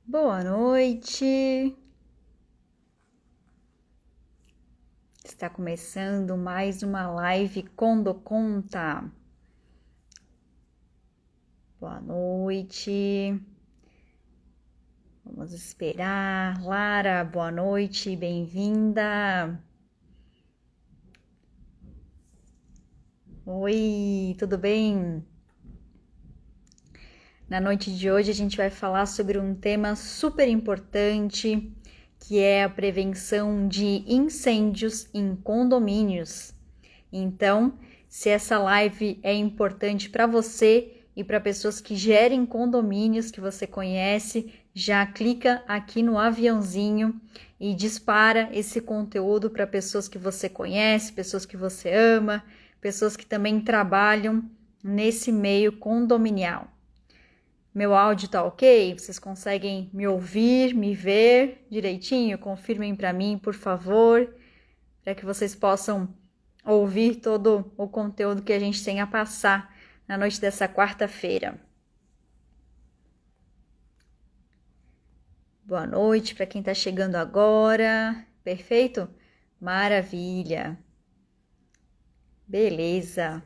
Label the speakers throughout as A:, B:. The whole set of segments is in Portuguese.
A: Boa noite. Está começando mais uma live Condo Conta. Boa noite. Vamos esperar. Lara, boa noite, bem-vinda. Oi, tudo bem? Na noite de hoje a gente vai falar sobre um tema super importante, que é a prevenção de incêndios em condomínios. Então, se essa live é importante para você e para pessoas que gerem condomínios que você conhece, já clica aqui no aviãozinho e dispara esse conteúdo para pessoas que você conhece, pessoas que você ama, pessoas que também trabalham nesse meio condominial. Meu áudio tá ok? Vocês conseguem me ouvir, me ver direitinho? Confirmem para mim, por favor, para que vocês possam ouvir todo o conteúdo que a gente tem a passar na noite dessa quarta-feira. Boa noite para quem está chegando agora. Perfeito? Maravilha. Beleza.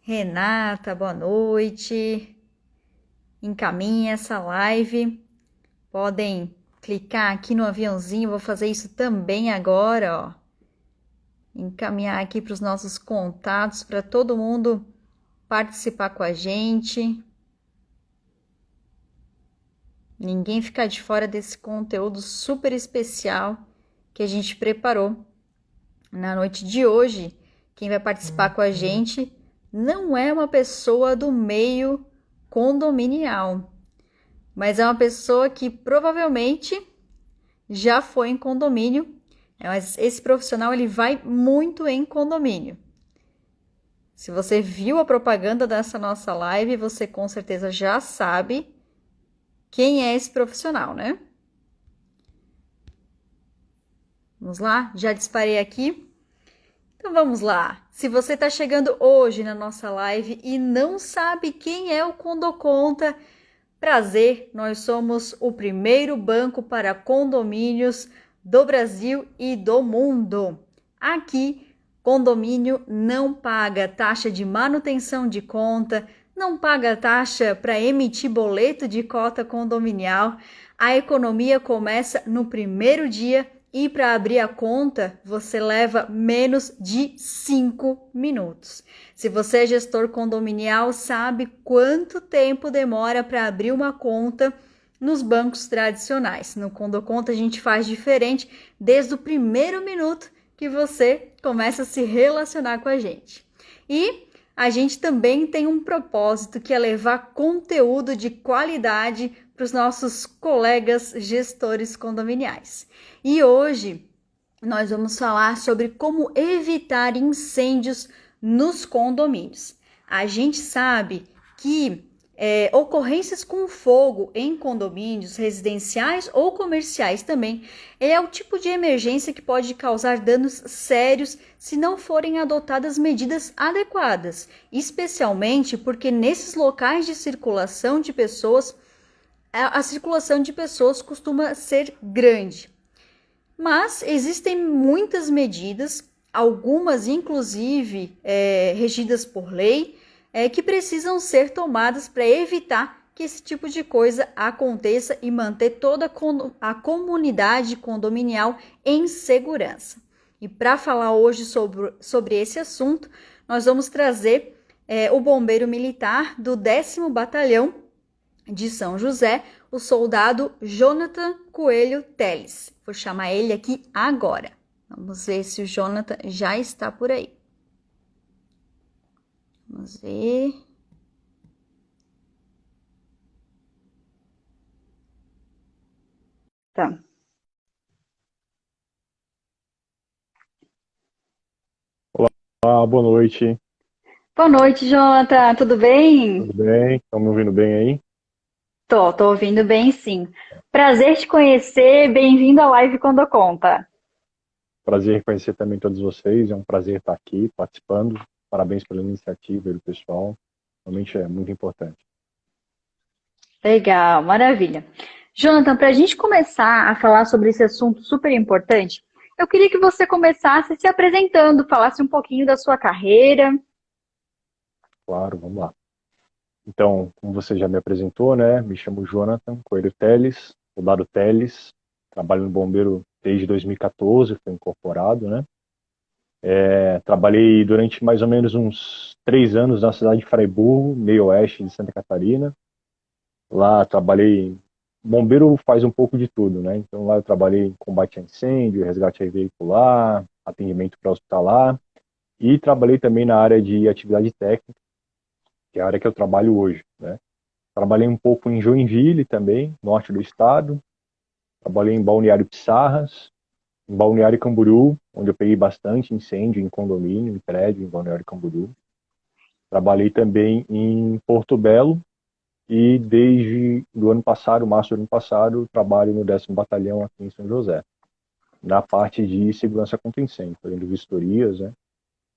A: Renata, boa noite. Encaminha essa live. Podem clicar aqui no aviãozinho, vou fazer isso também agora, ó. Encaminhar aqui para os nossos contatos, para todo mundo participar com a gente. Ninguém ficar de fora desse conteúdo super especial que a gente preparou na noite de hoje. Quem vai participar com a gente não é uma pessoa do meio condominial, mas é uma pessoa que provavelmente já foi em condomínio. Mas esse profissional ele vai muito em condomínio. Se você viu a propaganda dessa nossa live, você com certeza já sabe quem é esse profissional, né? Vamos lá? Já disparei aqui. Então vamos lá. Se você está chegando hoje na nossa live e não sabe quem é o Condoconta, prazer, nós somos o primeiro banco para condomínios do Brasil e do mundo. Aqui, condomínio não paga taxa de manutenção de conta, não paga taxa para emitir boleto de cota condominial. A economia começa no primeiro dia e para abrir a conta você leva menos de 5 minutos. Se você é gestor condominial, sabe quanto tempo demora para abrir uma conta nos bancos tradicionais. No Condoconta a gente faz diferente desde o primeiro minuto que você começa a se relacionar com a gente. E a gente também tem um propósito que é levar conteúdo de qualidade para os nossos colegas gestores condominiais. E hoje nós vamos falar sobre como evitar incêndios nos condomínios. A gente sabe que ocorrências com fogo em condomínios residenciais ou comerciais também é o tipo de emergência que pode causar danos sérios se não forem adotadas medidas adequadas, especialmente porque nesses locais de circulação de pessoas, a circulação de pessoas costuma ser grande. Mas existem muitas medidas, algumas inclusive regidas por lei, que precisam ser tomadas para evitar que esse tipo de coisa aconteça e manter toda a comunidade condominial em segurança. E para falar hoje sobre esse assunto, nós vamos trazer o bombeiro militar do 10º Batalhão de São José, o soldado Jonathan Coelho Teles. Vou chamar ele aqui agora. Vamos ver se o Jonathan já está por aí. Vamos ver. Tá.
B: Olá, boa noite.
A: Boa noite, Jonathan. Tudo bem?
B: Tudo bem? Estão me ouvindo bem aí?
A: Tô ouvindo bem, sim. Prazer te conhecer. Bem-vindo à Live Quando Conta.
B: Prazer em conhecer também todos vocês. É um prazer estar aqui participando. Parabéns pela iniciativa e do pessoal. Realmente é muito importante.
A: Legal, maravilha. Jonathan, para a gente começar a falar sobre esse assunto super importante, eu queria que você começasse se apresentando, falasse um pouquinho da sua carreira.
B: Claro, vamos lá. Então, como você já me apresentou, né? Me chamo Jonathan Coelho Teles, soldado Teles, trabalho no Bombeiro desde 2014, fui incorporado, né? Trabalhei durante mais ou menos uns 3 anos na cidade de Fraiburgo, meio oeste de Santa Catarina. Lá trabalhei. Bombeiro faz um pouco de tudo, né? Então lá eu trabalhei em combate a incêndio, resgate veicular, atendimento pré-hospitalar e trabalhei também na área de atividade técnica, que é a área que eu trabalho hoje, né? Trabalhei um pouco em Joinville também, norte do estado. Trabalhei em Balneário Pissarras, em Balneário Camboriú, onde eu peguei bastante incêndio em condomínio, em prédio, em Balneário Camboriú. Trabalhei também em Porto Belo e desde do ano passado, março do ano passado, trabalho no 10º Batalhão aqui em São José, na parte de segurança contra incêndio, fazendo vistorias,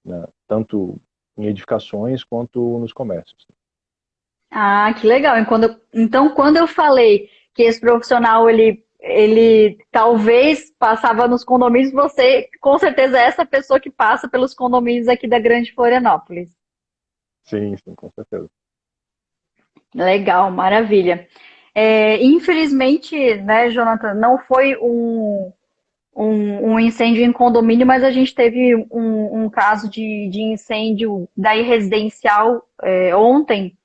B: né, tanto em edificações quanto nos comércios.
A: Ah, que legal. Então, quando eu falei que esse profissional ele talvez passava nos condomínios, você com certeza é essa pessoa que passa pelos condomínios aqui da Grande Florianópolis.
B: Sim, sim, com certeza.
A: Legal, maravilha. Infelizmente, né, Jonathan, não foi um incêndio em condomínio, mas a gente teve um caso de incêndio daí residencial ontem,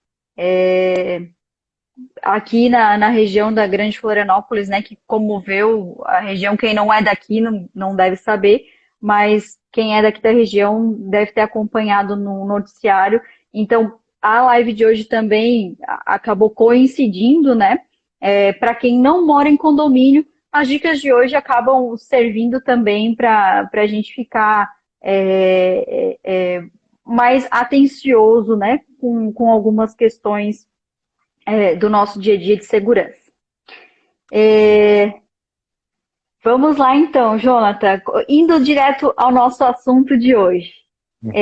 A: aqui na região da Grande Florianópolis, né, que comoveu a região. Quem não é daqui não deve saber, mas quem é daqui da região deve ter acompanhado no noticiário. Então, a live de hoje também acabou coincidindo, né? Para quem não mora em condomínio, as dicas de hoje acabam servindo também para a gente ficar mais atencioso, né, com algumas questões do nosso dia a dia de segurança. Vamos lá então, Jonathan, indo direto ao nosso assunto de hoje.
B: Uhum.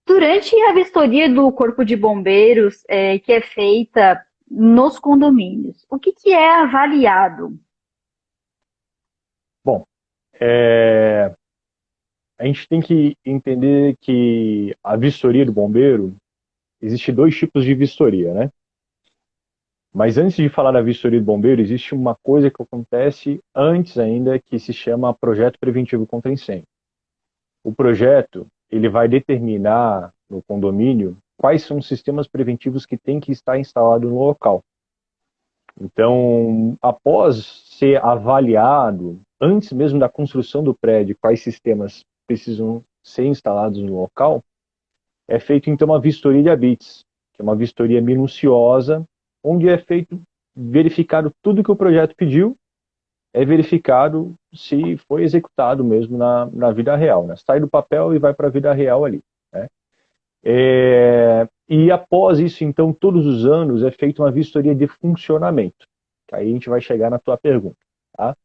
A: Durante a vistoria do Corpo de Bombeiros, que é feita nos condomínios, o que é avaliado?
B: Bom, a gente tem que entender que a vistoria do bombeiro, existe dois tipos de vistoria, né? Mas antes de falar da vistoria do bombeiro, existe uma coisa que acontece antes ainda, que se chama projeto preventivo contra incêndio. O projeto, ele vai determinar no condomínio quais são os sistemas preventivos que tem que estar instalado no local. Então, após ser avaliado, antes mesmo da construção do prédio, quais sistemas precisam ser instalados no local, é feito então uma vistoria de habites, que é uma vistoria minuciosa, onde é feito, verificado tudo que o projeto pediu, é verificado se foi executado mesmo na vida real, né? Sai do papel e vai para a vida real ali, né? E após isso, então, todos os anos é feita uma vistoria de funcionamento, que aí a gente vai chegar na tua pergunta, tá?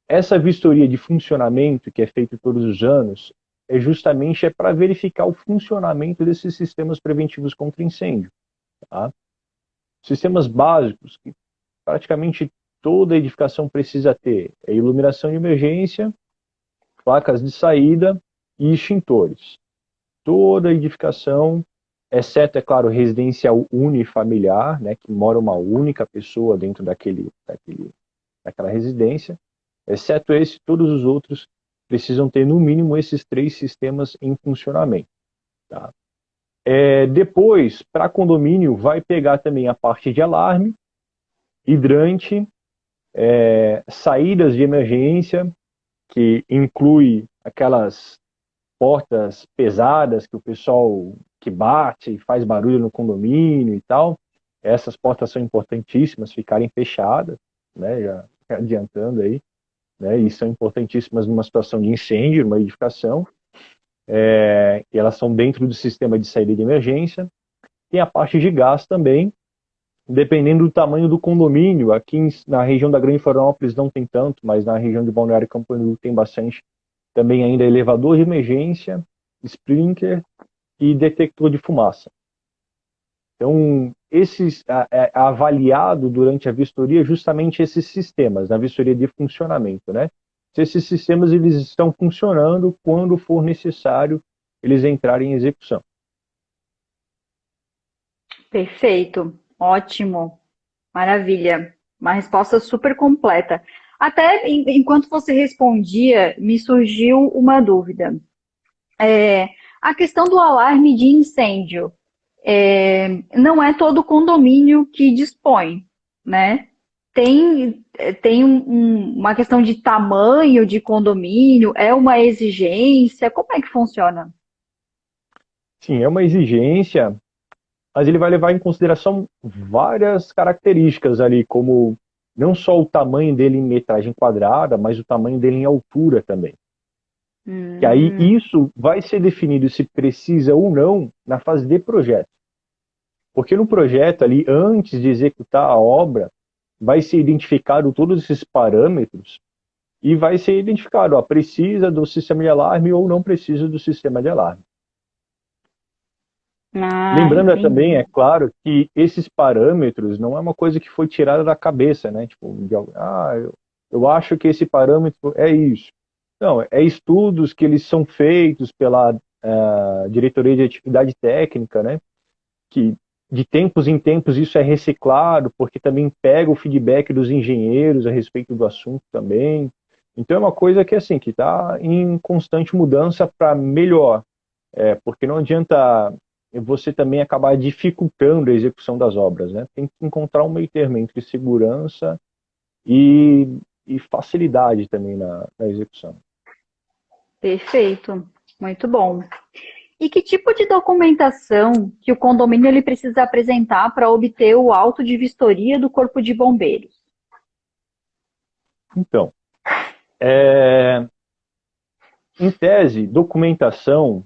B: Essa vistoria de funcionamento, que é feita todos os anos, justamente para verificar o funcionamento desses sistemas preventivos contra incêndio, tá? Sistemas básicos que praticamente toda edificação precisa ter iluminação de emergência, placas de saída e extintores. Toda edificação, exceto, é claro, residencial unifamiliar, né, que mora uma única pessoa dentro daquela residência, exceto esse, todos os outros precisam ter no mínimo esses 3 sistemas em funcionamento. Tá? Depois, para condomínio, vai pegar também a parte de alarme, hidrante, saídas de emergência, que inclui aquelas portas pesadas que o pessoal que bate e faz barulho no condomínio e tal. Essas portas são importantíssimas ficarem fechadas, né, já adiantando aí, né, e são importantíssimas numa situação de incêndio, numa edificação, e elas são dentro do sistema de saída de emergência. Tem a parte de gás também, dependendo do tamanho do condomínio. Aqui na região da Grande Florianópolis não tem tanto, mas na região de Balneário Camboriú tem bastante. Também ainda elevador de emergência, sprinkler e detector de fumaça. Então, é avaliado durante a vistoria justamente esses sistemas, na vistoria de funcionamento, né? Se esses sistemas eles estão funcionando quando for necessário eles entrarem em execução.
A: Perfeito, ótimo, maravilha. Uma resposta super completa. Até enquanto você respondia, me surgiu uma dúvida. A questão do alarme de incêndio, não é todo condomínio que dispõe, né? Tem uma questão de tamanho de condomínio, é uma exigência, como é que funciona?
B: Sim, é uma exigência, mas ele vai levar em consideração várias características ali, como não só o tamanho dele em metragem quadrada, mas o tamanho dele em altura também. Que aí
A: Hum,
B: isso vai ser definido se precisa ou não na fase de projeto. Porque no projeto ali, antes de executar a obra, vai ser identificado todos esses parâmetros e vai ser identificado, ó, precisa do sistema de alarme ou não precisa do sistema de alarme. Lembrando também,
A: entendi.
B: é claro, que esses parâmetros não é uma coisa que foi tirada da cabeça, né? Tipo, eu acho que esse parâmetro é isso. Não, é estudos que eles são feitos pela diretoria de atividade técnica, né? Que de tempos em tempos isso é reciclado, porque também pega o feedback dos engenheiros a respeito do assunto também. Então é uma coisa que assim que está em constante mudança para melhor, porque não adianta você também acabar dificultando a execução das obras, né? Tem que encontrar um meio termo entre segurança e, e facilidade também na execução.
A: Perfeito, muito bom. E que tipo de documentação que o condomínio ele precisa apresentar para obter o auto de vistoria do Corpo de Bombeiros?
B: Então, é, em tese, documentação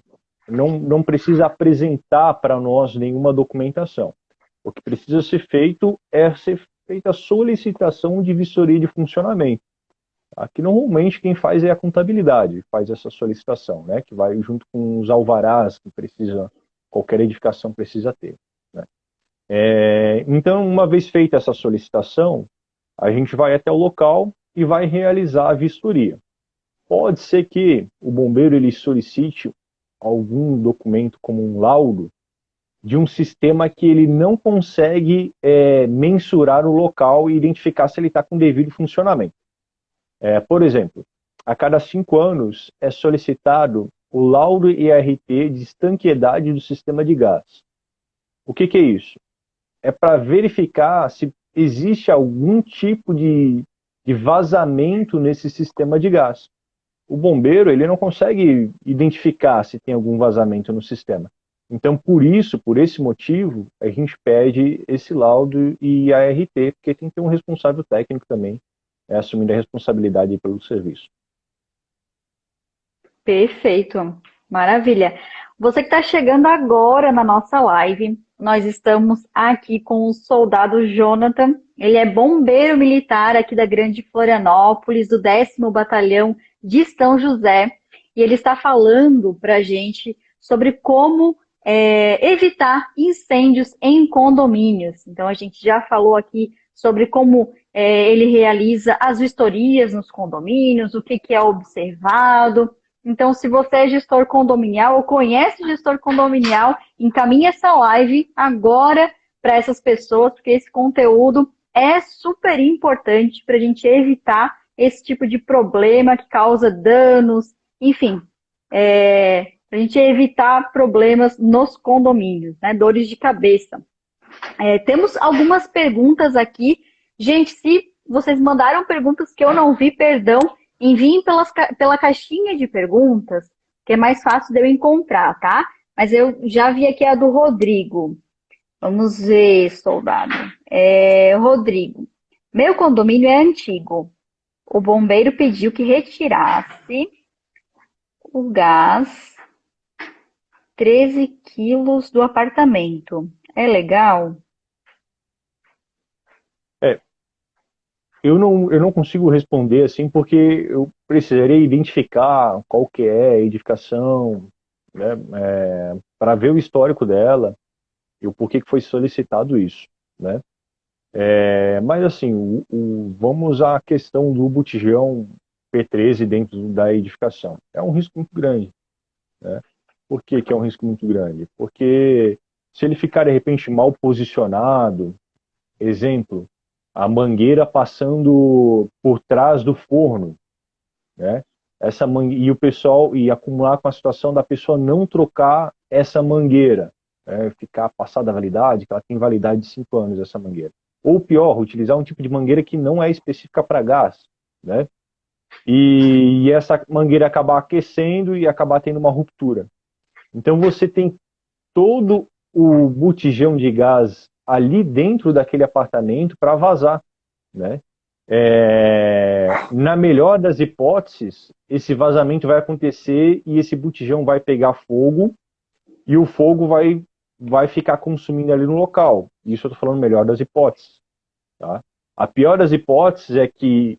B: não precisa apresentar para nós nenhuma documentação. O que precisa ser feito é ser feita a solicitação de vistoria de funcionamento. Aqui, normalmente, quem faz é a contabilidade, faz essa solicitação, né, que vai junto com os alvarás que qualquer edificação precisa ter. Né. Então, uma vez feita essa solicitação, a gente vai até o local e vai realizar a vistoria. Pode ser que o bombeiro ele solicite algum documento como um laudo de um sistema que ele não consegue mensurar o local e identificar se ele está com devido funcionamento. Por exemplo, a cada 5 anos é solicitado o laudo IRT de estanqueidade do sistema de gás. O que é isso? É para verificar se existe algum tipo de vazamento nesse sistema de gás. O bombeiro ele não consegue identificar se tem algum vazamento no sistema. Então, por esse motivo, a gente pede esse laudo e a RT, porque tem que ter um responsável técnico também, assumindo a responsabilidade pelo serviço.
A: Perfeito, maravilha. Você que está chegando agora na nossa live, nós estamos aqui com o soldado Jonathan. Ele é bombeiro militar aqui da Grande Florianópolis, do 10º Batalhão de São José, e ele está falando para a gente sobre como evitar incêndios em condomínios. Então, a gente já falou aqui sobre como ele realiza as vistorias nos condomínios, o que é observado. Então, se você é gestor condominial ou conhece gestor condominial, encaminhe essa live agora para essas pessoas, porque esse conteúdo é super importante para a gente evitar esse tipo de problema que causa danos, enfim, para a gente evitar problemas nos condomínios, né? Dores de cabeça. Temos algumas perguntas aqui. Gente, se vocês mandaram perguntas que eu não vi, perdão, enviem pela caixinha de perguntas, que é mais fácil de eu encontrar, tá? Mas eu já vi aqui a do Rodrigo. Vamos ver, soldado. Rodrigo, meu condomínio é antigo. O bombeiro pediu que retirasse o gás 13 quilos do apartamento. É legal?
B: É, eu não consigo responder assim, porque eu precisaria identificar qual que é a edificação, né, para ver o histórico dela. e o porquê que foi solicitado isso, né? Mas assim, vamos à questão do botijão P13 dentro da edificação. É um risco muito grande, né? Por que que é um risco muito grande? Porque se ele ficar de repente mal posicionado, exemplo, a mangueira passando por trás do forno, né? E o pessoal e acumular com a situação da pessoa não trocar essa mangueira, né? Ficar passada a validade, que ela tem validade de 5 anos essa mangueira. Ou pior, utilizar um tipo de mangueira que não é específica para gás, né? E essa mangueira acabar aquecendo e acabar tendo uma ruptura. Então você tem todo o botijão de gás ali dentro daquele apartamento para vazar, né? Na melhor das hipóteses, esse vazamento vai acontecer e esse botijão vai pegar fogo e o fogo vai ficar consumindo ali no local. Isso eu estou falando melhor das hipóteses. Tá? A pior das hipóteses é que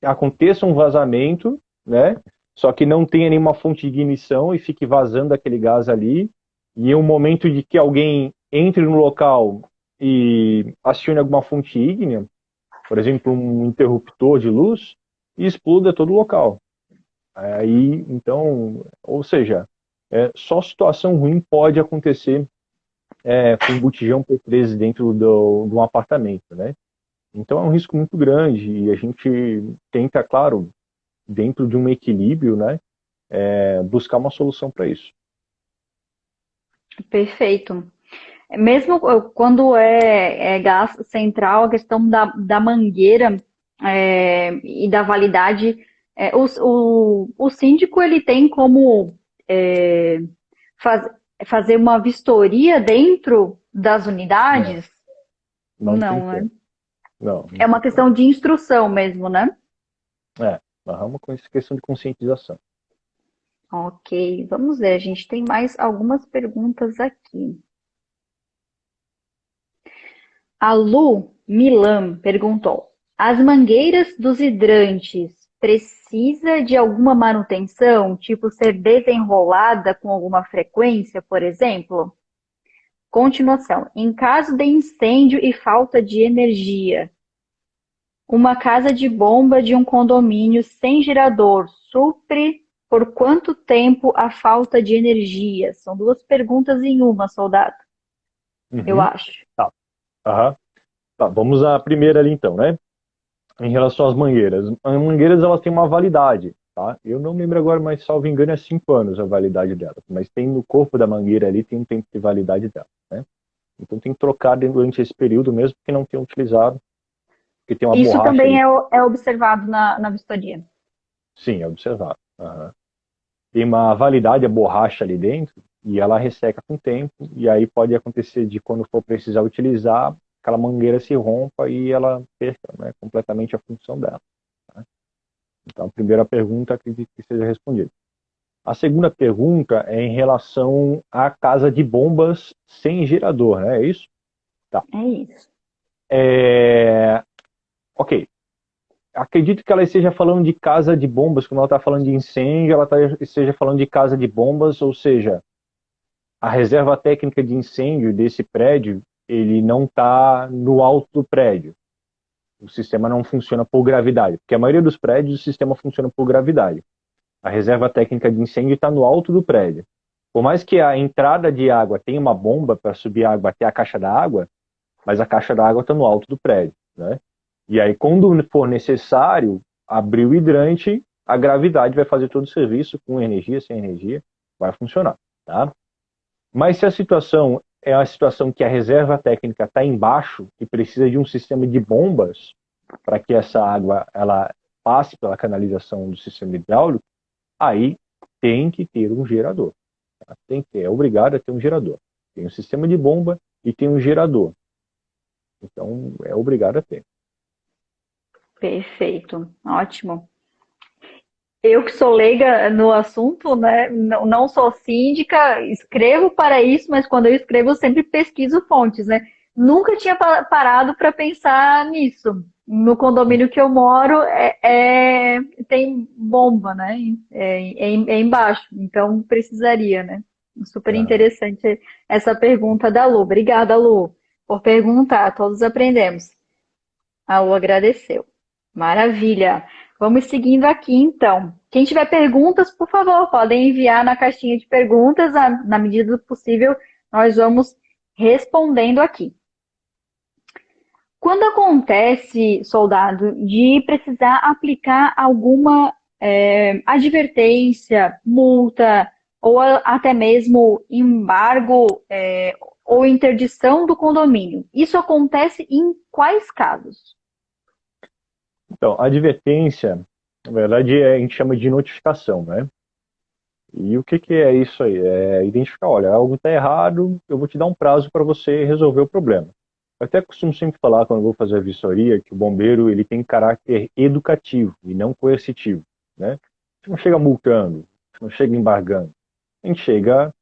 B: aconteça um vazamento, né? Só que não tenha nenhuma fonte de ignição e fique vazando aquele gás ali. E em um momento de que alguém entre no local e acione alguma fonte ígnea, por exemplo, um interruptor de luz, e exploda todo o local. Aí, então, ou seja, só situação ruim pode acontecer com um botijão P13 dentro de um apartamento, né? Então é um risco muito grande e a gente tenta, claro, dentro de um equilíbrio, né, buscar uma solução para isso.
A: Perfeito. Mesmo quando é gás central, a questão da mangueira e da validade, o síndico ele tem como é, faz- fazer uma vistoria dentro das
B: Não,
A: unidades?
B: não tem
A: Não, né?
B: como. Não, não
A: É uma
B: tem como.
A: questão de instrução mesmo, né?
B: Uma questão de conscientização.
A: Ok, vamos ver. A gente tem mais algumas perguntas aqui. A Lu Milan perguntou: as mangueiras dos hidrantes precisa de alguma manutenção, tipo ser desenrolada com alguma frequência, por exemplo? Continuação: em caso de incêndio e falta de energia, uma casa de bomba de um condomínio sem gerador supre por quanto tempo a falta de energia? São duas perguntas em uma, soldado, eu
B: Uhum.
A: acho.
B: Tá. Aham. Tá, vamos à primeira ali então, né? Em relação às mangueiras. As mangueiras elas têm uma validade, tá? Eu não lembro agora, mas salvo engano é 5 anos a validade delas. Mas tem no corpo da mangueira ali, tem um tempo de validade dela, né? Então tem que trocar durante esse período mesmo que não tenha utilizado, porque tem uma
A: Isso
B: borracha
A: também
B: ali.
A: é observado na vistoria.
B: Sim, é observado. Aham. Tem uma validade a borracha ali dentro e ela resseca com o tempo e aí pode acontecer de quando for precisar utilizar, aquela mangueira se rompa e ela perca, né, completamente a função dela. Tá? Então, a primeira pergunta acredito que seja respondida. A segunda pergunta é em relação à casa de bombas sem gerador, né? É isso? Tá.
A: É isso.
B: Ok. Acredito que ela esteja falando de casa de bombas, quando ela está falando de incêndio, esteja falando de casa de bombas, ou seja, a reserva técnica de incêndio desse prédio, ele não está no alto do prédio. O sistema não funciona por gravidade, porque a maioria dos prédios o sistema funciona por gravidade. A reserva técnica de incêndio está no alto do prédio. Por mais que a entrada de água tenha uma bomba para subir água até a caixa da água, mas a caixa da água está no alto do prédio, né? E aí, quando for necessário abrir o hidrante, a gravidade vai fazer todo o serviço, com energia, sem energia, vai funcionar, tá? Mas se a situação é a situação que a reserva técnica está embaixo e precisa de um sistema de bombas para que essa água ela passe pela canalização do sistema hidráulico, aí tem que ter um gerador. Tá? É obrigado a ter um gerador. Tem um sistema de bomba e tem um gerador. Então é obrigado a ter.
A: Perfeito. Ótimo. Eu que sou leiga no assunto, né? Não sou síndica, escrevo para isso, mas quando eu escrevo, eu sempre pesquiso fontes, né? Nunca tinha parado para pensar nisso. No condomínio que eu moro, tem bomba, né? É embaixo, então precisaria, né? Super interessante essa pergunta da Lu. Obrigada, Lu, por perguntar. Todos aprendemos. A Lu agradeceu. Maravilha. Vamos seguindo aqui, então. Quem tiver perguntas, por favor, podem enviar na caixinha de perguntas. Na medida do possível, nós vamos respondendo aqui. Quando acontece, soldado, de precisar aplicar alguma advertência, multa ou até mesmo embargo ou interdição do condomínio, isso acontece em quais casos?
B: Então, a advertência, na verdade, a gente chama de notificação, né? E o que é isso aí? É identificar, olha, algo está errado, eu vou te dar um prazo para você resolver o problema. Eu até costumo sempre falar, quando eu vou fazer a vistoria, que o bombeiro ele tem caráter educativo e não coercitivo, né? A gente não chega multando, a gente não chega embargando, a gente chega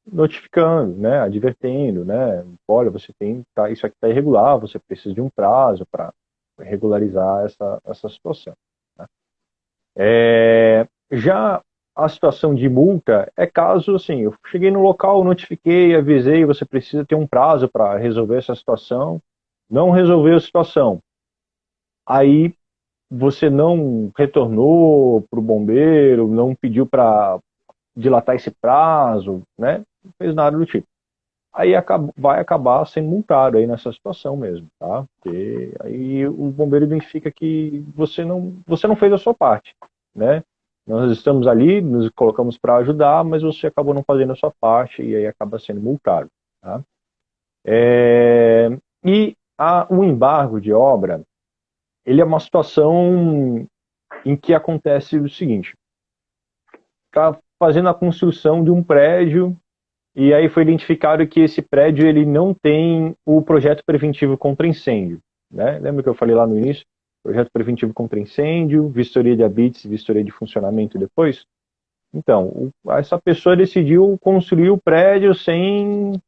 B: notificando, né? Advertendo, né? Olha, você tem, isso aqui está irregular, você precisa de um prazo para regularizar essa situação. Né? Já a situação de multa é caso, assim, eu cheguei no local, notifiquei, avisei, você precisa ter um prazo para resolver essa situação, não resolveu a situação. Aí você não retornou para o bombeiro, não pediu para dilatar esse prazo, né? Não fez nada do tipo. Aí vai acabar sendo multado aí nessa situação mesmo, tá? Porque aí o bombeiro identifica que você não fez a sua parte, né? Nós estamos ali, nos colocamos para ajudar, mas você acabou não fazendo a sua parte e aí acaba sendo multado, tá? O embargo de obra, ele é uma situação em que acontece o seguinte: está fazendo a construção de um prédio e aí foi identificado que esse prédio ele não tem o projeto preventivo contra incêndio, né? Lembra que eu falei lá no início? Projeto preventivo contra incêndio, vistoria de habites, vistoria de funcionamento depois. Então, essa pessoa decidiu construir o prédio sem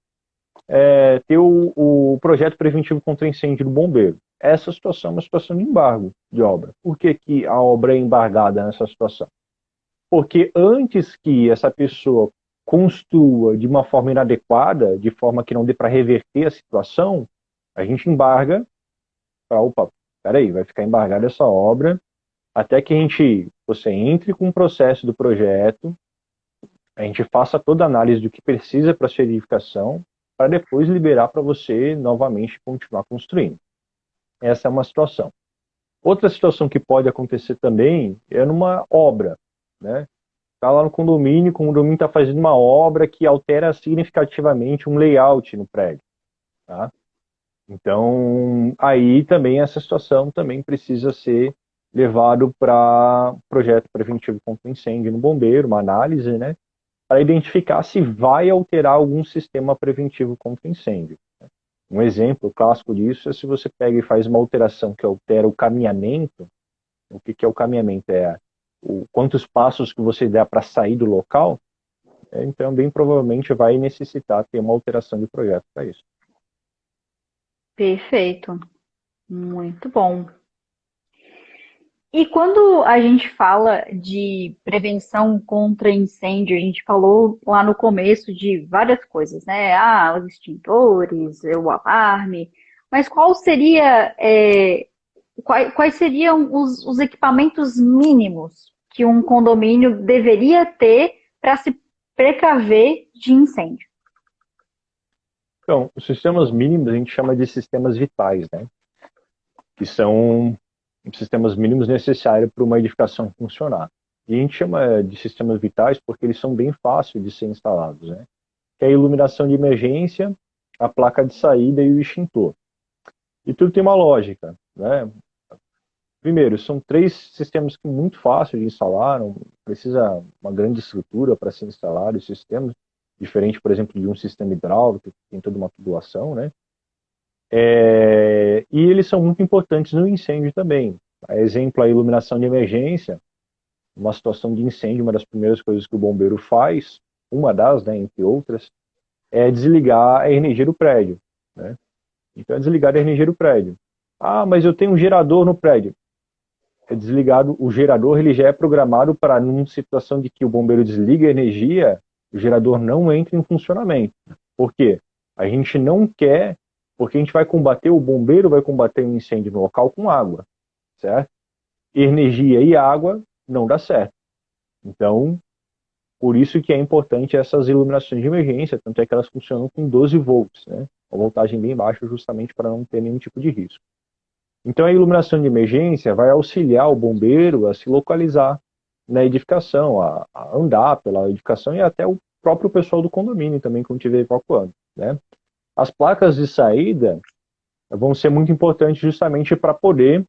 B: ter o projeto preventivo contra incêndio do bombeiro. Essa situação é uma situação de embargo de obra. Por que a obra é embargada nessa situação? Porque antes que essa pessoa construa de uma forma inadequada, de forma que não dê para reverter a situação, a gente embarga para, opa, peraí, vai ficar embargada essa obra até que você entre com o processo do projeto, a gente faça toda a análise do que precisa para a sua edificação, para depois liberar para você novamente continuar construindo. Essa é uma situação. Outra situação que pode acontecer também é numa obra, né? Está lá no condomínio, o condomínio está fazendo uma obra que altera significativamente um layout no prédio, tá? Então, aí também essa situação também precisa ser levado para projeto preventivo contra incêndio no bombeiro, uma análise, né, para identificar se vai alterar algum sistema preventivo contra incêndio. Um exemplo clássico disso é se você pega e faz uma alteração que altera o caminhamento. O que é o caminhamento? Quantos passos que você dá para sair do local. Então, bem provavelmente vai necessitar ter uma alteração de projeto para isso.
A: Perfeito. Muito bom. E quando a gente fala de prevenção contra incêndio, a gente falou lá no começo de várias coisas, né? Os extintores, o alarme, mas quais seriam os equipamentos mínimos que um condomínio deveria ter para se precaver de incêndio?
B: Então, os sistemas mínimos a gente chama de sistemas vitais, né? Que são sistemas mínimos necessários para uma edificação funcionar. E a gente chama de sistemas vitais porque eles são bem fáceis de ser instalados, né? Que é a iluminação de emergência, a placa de saída e o extintor. E tudo tem uma lógica, né? Primeiro, são 3 sistemas que muito fáceis de instalar, não precisa uma grande estrutura para ser instalado os sistemas, diferente, por exemplo, de um sistema hidráulico, que tem toda uma tubulação, né? E eles são muito importantes no incêndio também. Exemplo, a iluminação de emergência, uma situação de incêndio, uma das primeiras coisas que o bombeiro faz, uma das, né, entre outras, é desligar a energia do prédio, né? Então é desligar a energia do prédio. Mas eu tenho um gerador no prédio. É desligado, o gerador ele já é programado para, numa situação de que o bombeiro desliga a energia, o gerador não entra em funcionamento. Por quê? A gente não quer, porque a gente vai combater, o bombeiro vai combater um incêndio no local com água, certo? Energia e água não dá certo. Então, por isso que é importante essas iluminações de emergência, tanto é que elas funcionam com 12 volts, né? Uma voltagem bem baixa, justamente para não ter nenhum tipo de risco. Então, a iluminação de emergência vai auxiliar o bombeiro a se localizar na edificação, a andar pela edificação e até o próprio pessoal do condomínio também, quando estiver evacuando, né? As placas de saída vão ser muito importantes justamente para poder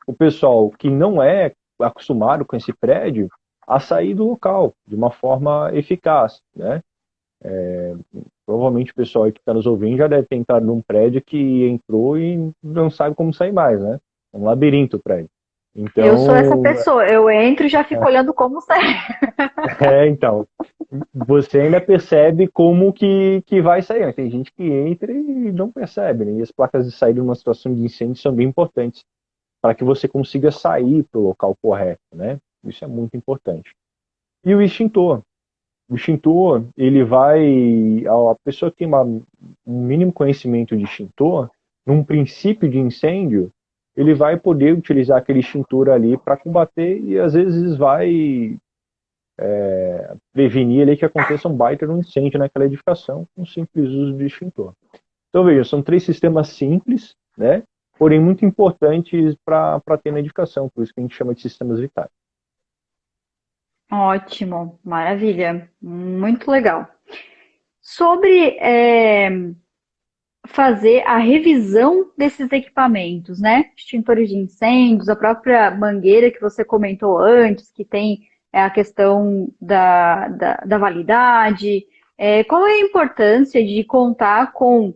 B: o pessoal que não é acostumado com esse prédio a sair do local de uma forma eficaz, né? Provavelmente o pessoal que está nos ouvindo já deve ter entrado num prédio que entrou e não sabe como sair mais, né? É um labirinto o prédio.
A: Eu sou essa
B: Então,
A: pessoa, eu entro e já fico olhando como sair.
B: então, você ainda percebe como que vai sair. Tem gente que entra e não percebe, né? E as placas de saída numa situação de incêndio são bem importantes para que você consiga sair para o local correto, né? Isso é muito importante. E o extintor? O extintor, ele vai... A pessoa que tem um mínimo conhecimento de extintor, num princípio de incêndio, ele vai poder utilizar aquele extintor ali para combater e às vezes vai prevenir ali que aconteça um baita de um incêndio naquela edificação com simples uso de extintor. Então, veja, são 3 sistemas simples, né? Porém muito importantes para ter na edificação, por isso que a gente chama de sistemas vitais.
A: Ótimo, maravilha, muito legal. Sobre fazer a revisão desses equipamentos, né? Extintores de incêndios, a própria mangueira que você comentou antes, que tem a questão da validade. Qual é a importância de contar com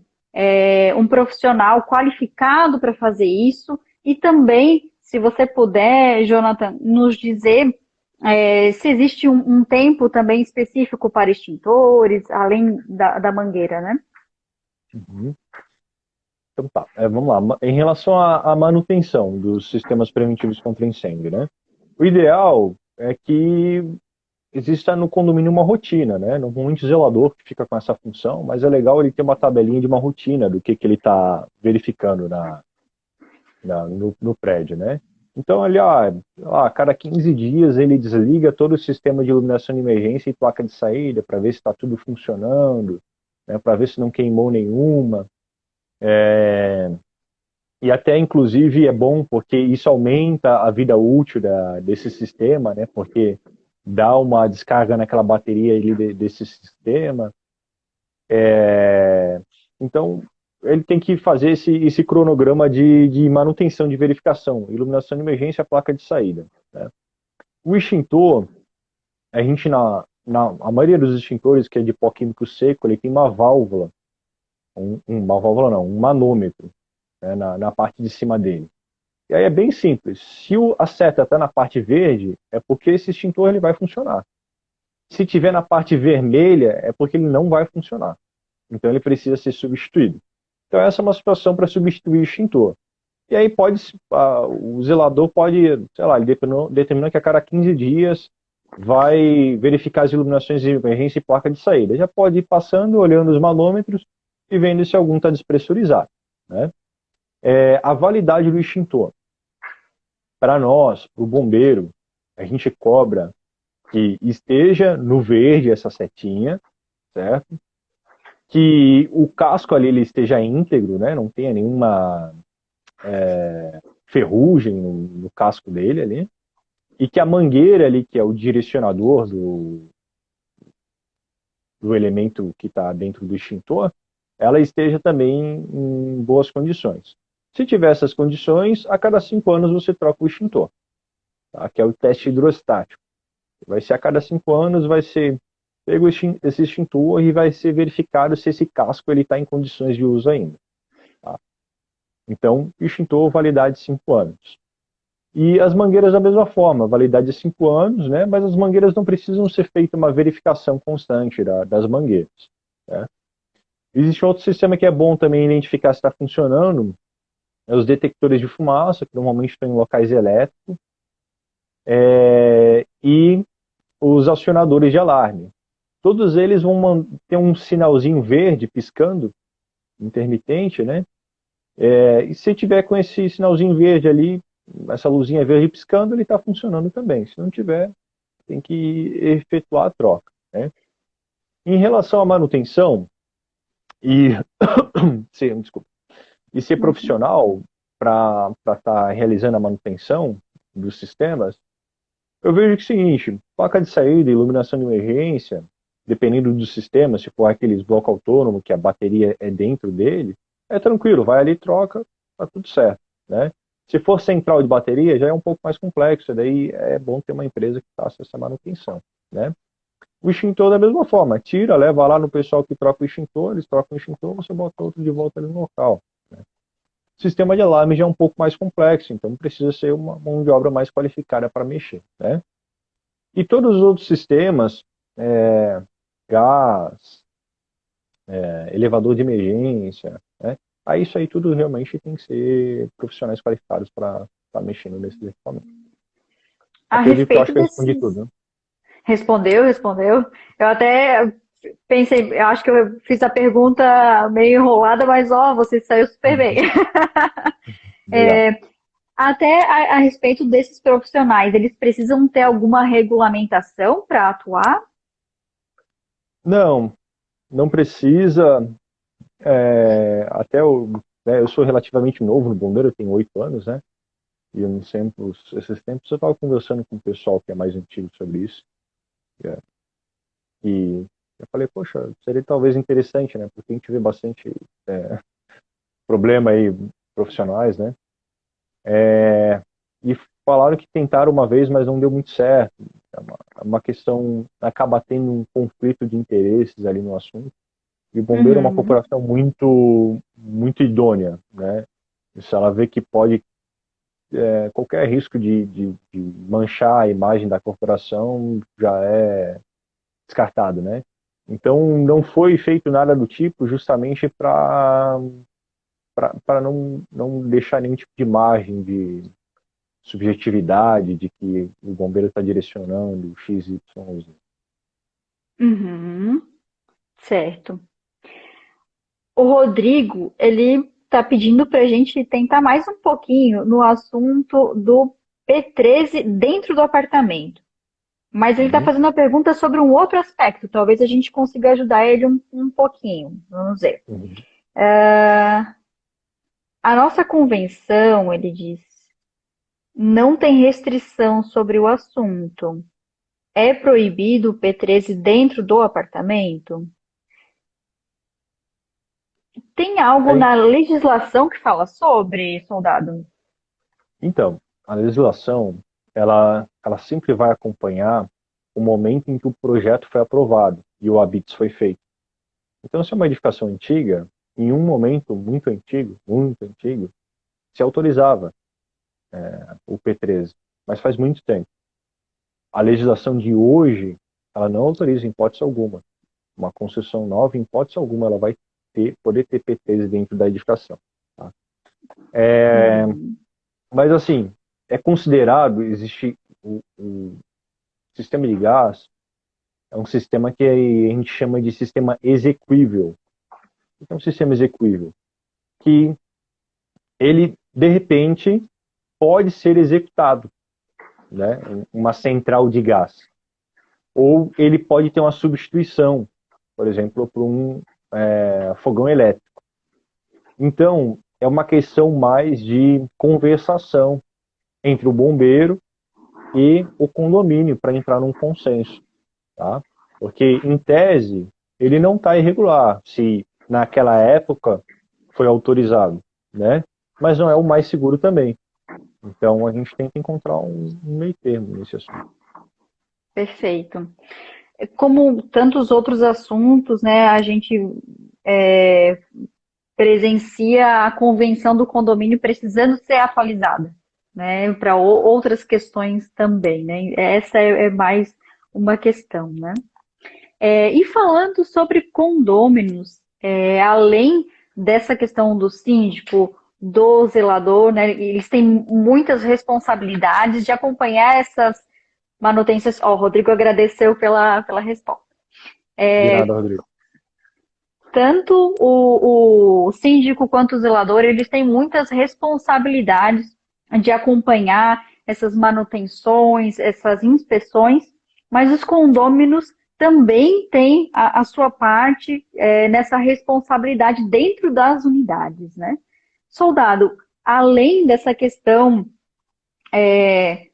A: um profissional qualificado para fazer isso? E também, se você puder, Jonathan, nos dizer se existe um tempo também específico para extintores, além da mangueira, né?
B: Uhum. Então tá, vamos lá. Em relação à manutenção dos sistemas preventivos contra incêndio, né? O ideal é que exista no condomínio uma rotina, né? Normalmente o zelador que fica com essa função, mas é legal ele ter uma tabelinha de uma rotina do que ele está verificando no prédio, né? Então, ele, a cada 15 dias, ele desliga todo o sistema de iluminação de emergência e placa de saída para ver se está tudo funcionando, né, para ver se não queimou nenhuma. E até, inclusive, é bom porque isso aumenta a vida útil desse sistema, né, porque dá uma descarga naquela bateria ali desse sistema. Então, ele tem que fazer esse cronograma de manutenção, de verificação, iluminação de emergência, placa de saída, né? O extintor, a gente a maioria dos extintores que é de pó químico seco, ele tem uma válvula, uma válvula não, um manômetro, né, na parte de cima dele. E aí é bem simples. Se a seta está na parte verde, é porque esse extintor ele vai funcionar. Se tiver na parte vermelha, é porque ele não vai funcionar. Então ele precisa ser substituído. Então essa é uma situação para substituir o extintor. E aí o zelador pode, sei lá, ele determinou que a cada 15 dias vai verificar as iluminações de emergência e placa de saída. Já pode ir passando, olhando os manômetros e vendo se algum está despressurizado, né? A validade do extintor. Para nós, para o bombeiro, a gente cobra que esteja no verde essa setinha, certo? Que o casco ali ele esteja íntegro, né? Não tenha nenhuma ferrugem no casco dele ali, e que a mangueira ali, que é o direcionador do elemento que está dentro do extintor, ela esteja também em boas condições. Se tiver essas condições, a cada 5 anos você troca o extintor, tá? Que é o teste hidrostático. Vai ser a cada 5 anos, vai ser pego esse extintor e vai ser verificado se esse casco está em condições de uso ainda. Tá? Então, extintor, validade 5 anos. E as mangueiras da mesma forma, validade de 5 anos, né? Mas as mangueiras não precisam ser feita uma verificação constante das mangueiras, né? Existe outro sistema que é bom também identificar se está funcionando, é os detectores de fumaça, que normalmente estão em locais elétricos, e os acionadores de alarme. todos eles vão ter um sinalzinho verde piscando, intermitente, né? E se tiver com esse sinalzinho verde ali, essa luzinha verde piscando, ele está funcionando também. Se não tiver, tem que efetuar a troca, né? Em relação à manutenção, e, desculpa, e ser profissional para estar realizando a manutenção dos sistemas, eu vejo que é o seguinte, placa de saída, iluminação de emergência, dependendo do sistema, se for aqueles bloco autônomo, que a bateria é dentro dele, é tranquilo, vai ali, troca, tá tudo certo, né? Se for central de bateria, já é um pouco mais complexo, daí é bom ter uma empresa que faça essa manutenção, né? O extintor da mesma forma, tira, leva lá no pessoal que troca o extintor, eles trocam o extintor, você bota outro de volta ali no local, né? O sistema de alarme já é um pouco mais complexo, então precisa ser uma mão de obra mais qualificada para mexer, né? E todos os outros sistemas, gás, elevador de emergência, né? Aí isso aí tudo realmente tem que ser profissionais qualificados para estar mexendo nesses equipamentos.
A: A
B: Acredito que eu acho
A: respeito
B: que eu respondi
A: desses.
B: tudo, né?
A: Respondeu. Eu até pensei, eu acho que eu fiz a pergunta meio enrolada, mas ó, você saiu super bem.
B: Legal.
A: Até a respeito desses profissionais, eles precisam ter alguma regulamentação para atuar?
B: Não, não precisa. Até eu sou relativamente novo no bombeiro, eu tenho 8 anos, né? E esses tempos eu estava conversando com o pessoal que é mais antigo sobre isso. E eu falei, poxa, seria talvez interessante, né? Porque a gente vê bastante problema aí profissionais, né? E falaram que tentaram uma vez, mas não deu muito certo. É uma questão, acaba tendo um conflito de interesses ali no assunto. E o bombeiro é uma
A: Uhum.
B: corporação muito, muito idônea, né? Se ela vê que pode qualquer risco de manchar a imagem da corporação já é descartado, né? Então não foi feito nada do tipo justamente para não deixar nenhum tipo de margem de subjetividade de que o bombeiro está direcionando X, Y, Z.
A: Uhum. Certo. O Rodrigo, ele está pedindo para a gente tentar mais um pouquinho no assunto do P13 dentro do apartamento. Mas ele está
B: Uhum.
A: fazendo uma pergunta sobre um outro aspecto. Talvez a gente consiga ajudar ele um pouquinho. Vamos ver.
B: Uhum.
A: A nossa convenção, ele diz, não tem restrição sobre o assunto. É proibido o P13 dentro do apartamento? Tem algo
B: É,
A: na legislação que fala sobre, soldado?
B: então, a legislação, ela sempre vai acompanhar o momento em que o projeto foi aprovado e o habites foi feito. Então, se é uma edificação antiga, em um momento muito antigo, se autorizava o P13, mas faz muito tempo. A legislação de hoje, ela não autoriza em hipótese alguma. Uma construção nova, em hipótese alguma, ela vai poder ter P13 dentro da edificação. Tá?
A: Uhum.
B: Mas, assim, é considerado, existe o sistema de gás, é um sistema que a gente chama de sistema exequível. É um sistema exequível que ele, de repente, pode ser executado, né? Uma central de gás. Ou ele pode ter uma substituição, por exemplo, por um fogão elétrico. Então, é uma questão mais de conversação entre o bombeiro e o condomínio para entrar num consenso, tá? Porque, em tese, ele não está irregular se naquela época foi autorizado, né? Mas não é o mais seguro também. Então, a gente tenta encontrar um meio termo nesse assunto.
A: Perfeito. Como tantos outros assuntos, né, a gente presencia a convenção do condomínio precisando ser atualizada, né, para outras questões também, né? Essa é mais uma questão, né? E falando sobre condôminos, além dessa questão do síndico, do zelador, né, eles têm muitas responsabilidades de acompanhar essas manutenções. Ó, o Rodrigo agradeceu pela resposta.
B: De nada, Rodrigo.
A: Tanto o síndico quanto o zelador, eles têm muitas responsabilidades de acompanhar essas manutenções, essas inspeções, mas os condôminos também têm a sua parte nessa responsabilidade dentro das unidades, né? Soldado, além dessa questão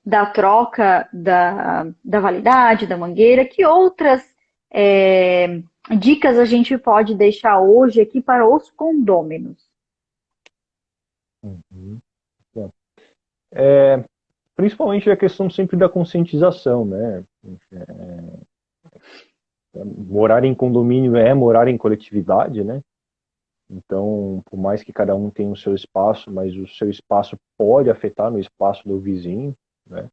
A: da troca da validade da mangueira, que outras dicas a gente pode deixar hoje aqui para os condôminos?
B: Uhum. É, principalmente a questão sempre da conscientização, né? Morar em condomínio é morar em coletividade, né? Então, por mais que cada um tenha o seu espaço, mas o seu espaço pode afetar no espaço do vizinho, né?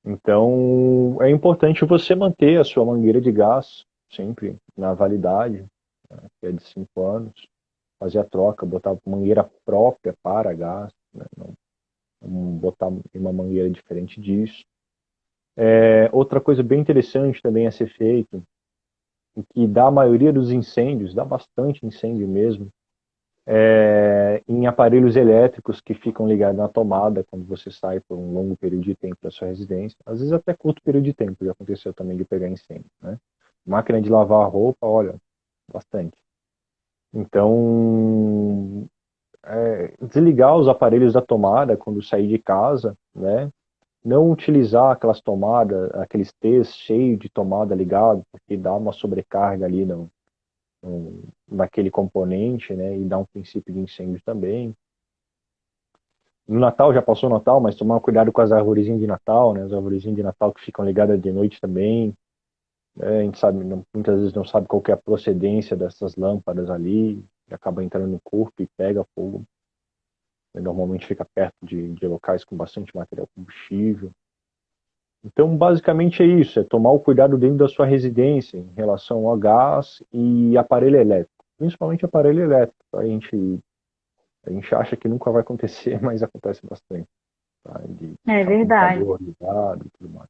B: Então, é importante você manter a sua mangueira de gás sempre na validade, né, que é de 5 anos, fazer a troca, botar mangueira própria para gás, né? Não botar uma mangueira diferente disso. Outra coisa bem interessante também a ser feito, que dá a maioria dos incêndios, dá bastante incêndio mesmo, em aparelhos elétricos que ficam ligados na tomada quando você sai por um longo período de tempo da sua residência. Às vezes até curto período de tempo, já aconteceu também de pegar incêndio, né? Máquina de lavar a roupa, olha, bastante. Então, desligar os aparelhos da tomada quando sair de casa, né? Não utilizar aquelas tomadas, aqueles T's cheios de tomada ligado, porque dá uma sobrecarga ali naquele componente, né? E dá um princípio de incêndio também. No Natal, já passou o Natal, mas tomar cuidado com as arvorezinhas de Natal, né? As arvorezinhas de Natal que ficam ligadas de noite também. A gente sabe, muitas vezes não sabe qual que é a procedência dessas lâmpadas ali, e acaba entrando no corpo e pega fogo. Normalmente fica perto de locais com bastante material combustível. Então, basicamente é isso, é tomar o cuidado dentro da sua residência em relação ao gás e aparelho elétrico, principalmente aparelho elétrico. A gente acha que nunca vai acontecer, mas acontece bastante, tá? De
A: É
B: deixar o
A: verdade.
B: computador ligado e tudo mais.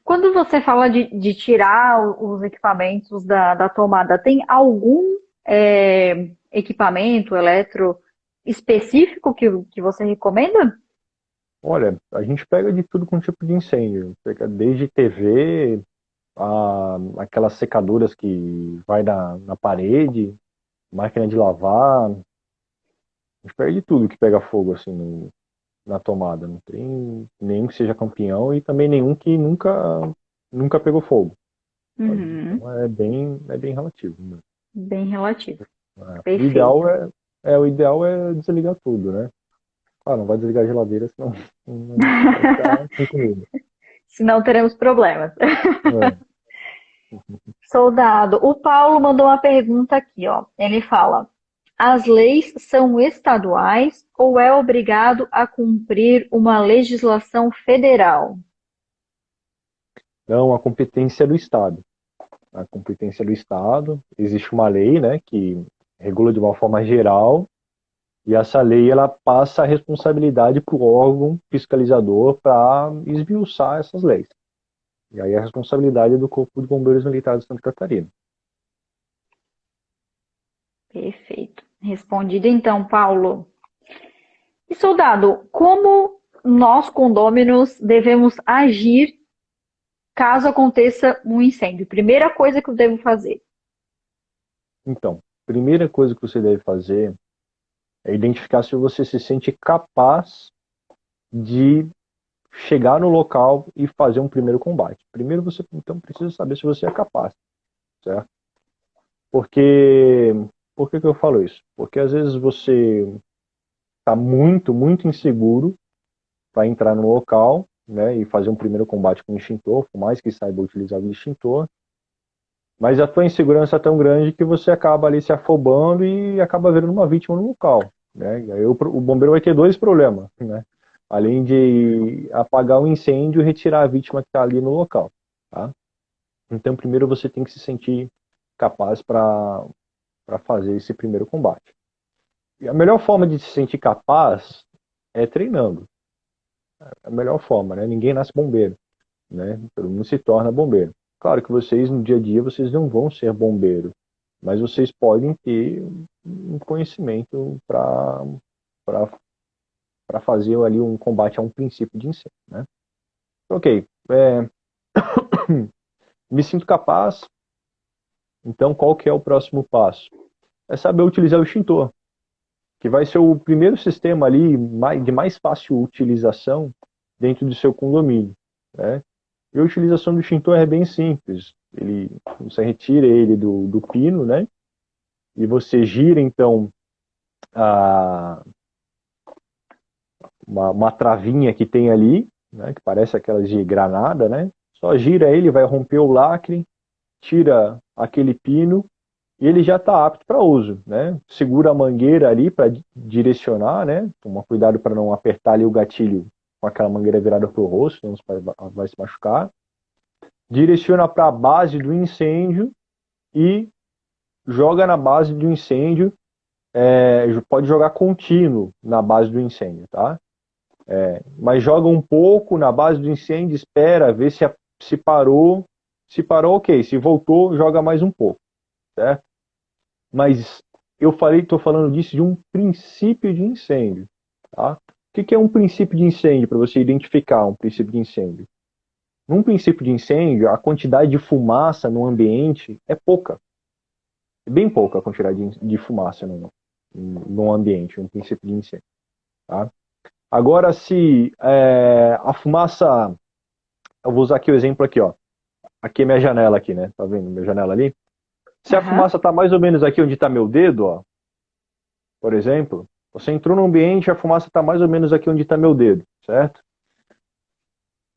A: Quando você fala de tirar os equipamentos da tomada, tem algum equipamento eletro específico que você recomenda?
B: Olha, a gente pega de tudo com tipo de incêndio, pega desde TV, aquelas secadoras que vai na parede, máquina de lavar, a gente pega de tudo que pega fogo assim na tomada. Não tem nenhum que seja campeão e também nenhum que nunca pegou fogo. Sabe?
A: Uhum,
B: Então é bem relativo, né?
A: bem relativo.
B: O ideal
A: Perfeito.
B: o ideal é desligar tudo, né? Claro, não vai desligar a geladeira, senão vai ficar sem comida.
A: Senão teremos problemas.
B: É.
A: Soldado, o Paulo mandou uma pergunta aqui, ó. Ele fala: as leis são estaduais ou é obrigado a cumprir uma legislação federal?
B: Não, a competência é do Estado. A competência é do Estado. Existe uma lei, né, que regula de uma forma geral, e essa lei ela passa a responsabilidade para o órgão fiscalizador para esmiuçar essas leis. E aí a responsabilidade é do Corpo de Bombeiros Militares de Santa Catarina.
A: Perfeito. Respondido então, Paulo. E soldado, como nós condôminos devemos agir caso aconteça um incêndio? Primeira coisa que eu devo fazer.
B: Então, primeira coisa que você deve fazer é identificar se você se sente capaz de chegar no local e fazer um primeiro combate. Primeiro você então precisa saber se você é capaz, certo? Porque por que eu falo isso? Porque às vezes você está muito, muito inseguro para entrar no local, né, e fazer um primeiro combate com o extintor, por mais que saiba utilizar o extintor, mas a tua insegurança é tão grande que você acaba ali se afobando e acaba virando uma vítima no local, né? E aí o bombeiro vai ter dois problemas, né? Além de apagar o incêndio e retirar a vítima que está ali no local, tá? Então, primeiro você tem que se sentir capaz para fazer esse primeiro combate. E a melhor forma de se sentir capaz é treinando. É a melhor forma, né? Ninguém nasce bombeiro, né? Todo mundo se torna bombeiro. Claro que vocês, no dia a dia, vocês não vão ser bombeiros, mas vocês podem ter um conhecimento para fazer ali um combate a um princípio de incêndio, né? Ok, me sinto capaz, então qual que é o próximo passo? É saber utilizar o extintor, que vai ser o primeiro sistema ali de mais fácil utilização dentro do seu condomínio, né? E a utilização do extintor é bem simples. Você retira ele do pino, né? E você gira, então, a, uma travinha que tem ali, né? Que parece aquelas de granada, né? Só gira ele, vai romper o lacre, tira aquele pino e ele já está apto para uso, né? Segura a mangueira ali para direcionar, né? Toma cuidado para não apertar ali o gatilho com aquela mangueira virada para o rosto, senão você vai se machucar. Direciona para a base do incêndio e joga na base do incêndio, pode jogar contínuo na base do incêndio, tá? Mas joga um pouco na base do incêndio, espera, vê se parou, ok, se voltou, joga mais um pouco, certo? Mas estou falando disso de um princípio de incêndio, tá? O que é um princípio de incêndio, para você identificar um princípio de incêndio? Num princípio de incêndio, a quantidade de fumaça no ambiente é pouca. É bem pouca a quantidade de fumaça no ambiente, um princípio de incêndio. Tá? Agora, se a fumaça... Eu vou usar aqui o exemplo aqui, ó. Aqui é minha janela aqui, né? Tá vendo minha janela ali? Se a fumaça está mais ou menos aqui onde está meu dedo, ó, por exemplo, você entrou no ambiente, a fumaça está mais ou menos aqui onde está meu dedo, certo?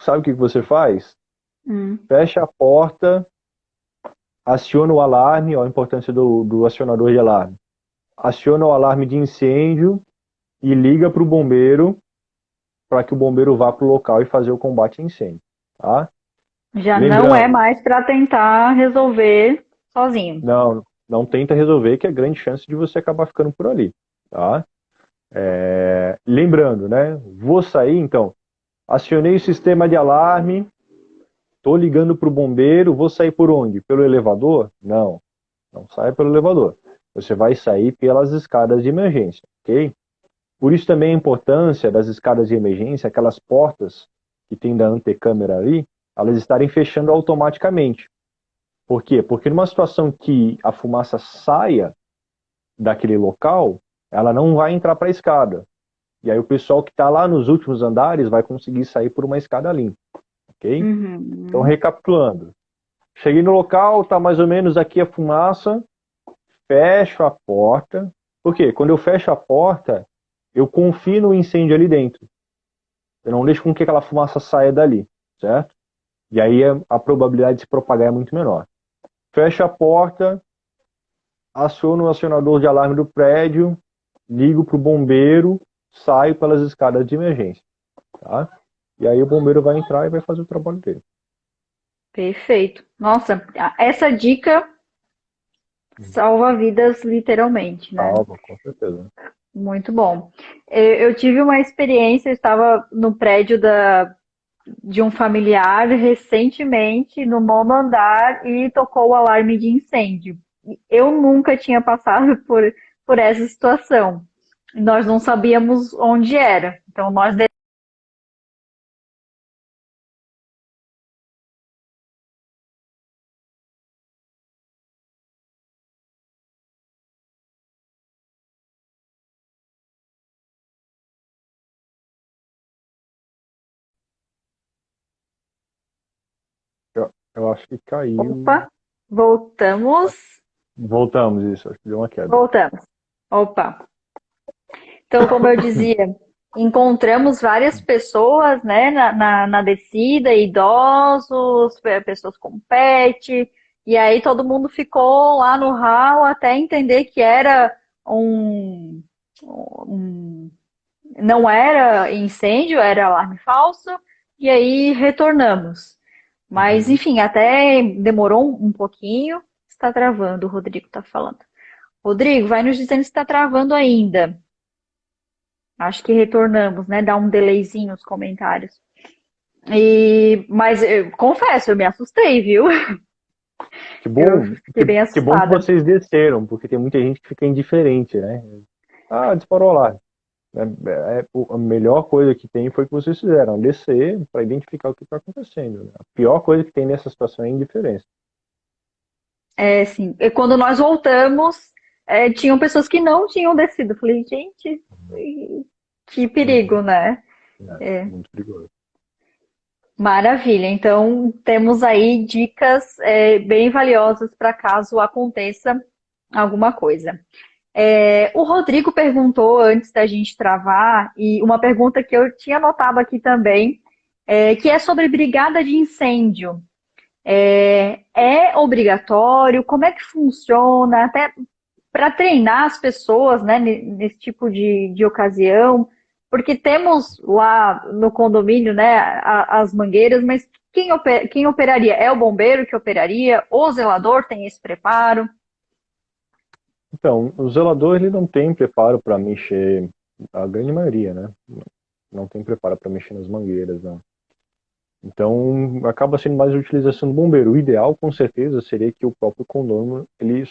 B: Sabe o que você faz? Fecha a porta, aciona o alarme, ó, a importância do acionador de alarme. Aciona o alarme de incêndio e liga para o bombeiro para que o bombeiro vá para o local e fazer o combate a incêndio. Tá?
C: Já não é
B: Lembrando,
C: mais para tentar resolver sozinho.
B: não tenta resolver, que é grande chance de você acabar ficando por ali. Tá? Lembrando, né? Vou sair, então, acionei o sistema de alarme, estou ligando para o bombeiro, vou sair por onde? Pelo elevador? Não sai pelo elevador. Você vai sair pelas escadas de emergência, ok? Por isso também a importância das escadas de emergência, aquelas portas que tem da antecâmera ali, elas estarem fechando automaticamente. Por quê? Porque numa situação que a fumaça saia daquele local, ela não vai entrar para a escada. E aí o pessoal que está lá nos últimos andares vai conseguir sair por uma escada limpa, ok? Então, recapitulando. Cheguei no local, está mais ou menos aqui a fumaça, fecho a porta. Por quê? Quando eu fecho a porta, eu confio no incêndio ali dentro. Eu não deixo com que aquela fumaça saia dali, certo? E aí a probabilidade de se propagar é muito menor. Fecho a porta, aciono o acionador de alarme do prédio, ligo para o bombeiro, saio pelas escadas de emergência. Tá? E aí o bombeiro vai entrar e vai fazer o trabalho dele.
C: Perfeito. Nossa, essa dica salva vidas literalmente, né?
B: Salva, com certeza.
C: Muito bom. Eu tive uma experiência, eu estava no prédio de um familiar recentemente, no nono andar, e tocou o alarme de incêndio. Eu nunca tinha passado por essa situação. Nós não sabíamos onde era. Então, nós
B: Eu acho que caiu.
C: Opa, voltamos.
B: Voltamos, isso, acho que deu uma queda.
C: Voltamos. Opa. Então, como eu dizia, encontramos várias pessoas, né, na descida, idosos, pessoas com pet, e aí todo mundo ficou lá no hall até entender que era um não era incêndio, era alarme falso, e aí retornamos. Mas, enfim, até demorou um pouquinho. Está travando, o Rodrigo está falando. Rodrigo, vai nos dizendo se está travando ainda. Acho que retornamos, né? Dá um delayzinho nos comentários. Mas eu confesso, eu me assustei, viu?
B: Que
C: Eu
B: bom,
C: fiquei bem
B: que bom que
C: assustada.
B: vocês desceram, porque tem muita gente que fica indiferente, né? Ah, disparou lá. A melhor coisa que tem foi que vocês fizeram, descer para identificar o que está acontecendo, né? A pior coisa que tem nessa situação é a indiferença.
C: É, sim. E quando nós voltamos, tinham pessoas que não tinham descido. Eu falei, gente, que perigo,
B: Uhum.
C: né?
B: É,
C: É,
B: muito perigoso.
C: maravilha. Então, temos aí dicas, bem valiosas para caso aconteça alguma coisa. O Rodrigo perguntou antes da gente travar, e uma pergunta que eu tinha anotado aqui também, que é sobre brigada de incêndio. É obrigatório? Como é que funciona? Até para treinar as pessoas, né, nesse tipo de ocasião, porque temos lá no condomínio, né, as mangueiras, mas quem operaria? É o bombeiro que operaria? O zelador tem esse preparo?
B: Então, o zelador ele não tem preparo para mexer, a grande maioria, né? Não tem preparo para mexer nas mangueiras, não. Então, acaba sendo mais a utilização do bombeiro. O ideal, com certeza, seria que o próprio condomínio ele